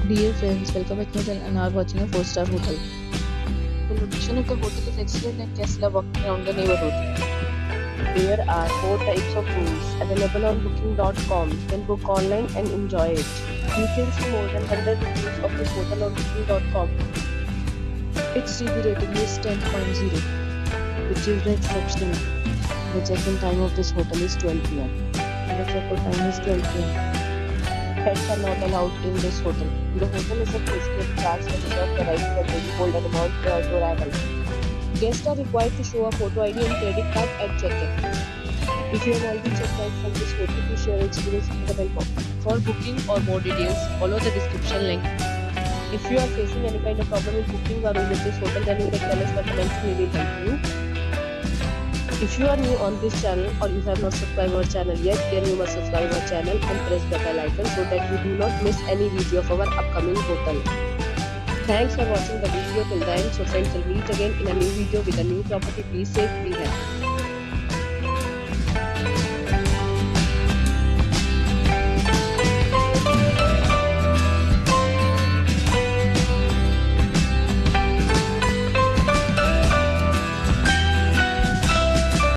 Dear friends, welcome back to my channel and are watching a 4-star hotel. The location of the hotel is excellent and guests love walking around the neighborhood. There are 4 types of rooms available on booking.com. You can book online and enjoy it. You can see more than 100 reviews of this hotel on booking.com. Its review rating is 10.0, which is the exceptional. The check-in time of this hotel is 12 p.m. and the check-out time is 12 p.m. Pets are not allowed in this hotel. The hotel is a place charge and reserve the right to temporarily hold an amount prior to arrival. Guests are required to show a photo ID and credit card at check-in. If you have already checked out from this hotel, please share your experience in the comment box. For booking or more details, follow the description link. If you are facing any kind of problem in booking a room at this hotel, then you can tell us in the comments and we will help you. If you are new on this channel or you have not subscribed our channel yet, then you must subscribe our channel and press the bell icon so that you do not miss any video of our upcoming hotel. Thanks for watching the video till the end. So friends, we'll meet again in a new video with a new property. Be safe, be happy.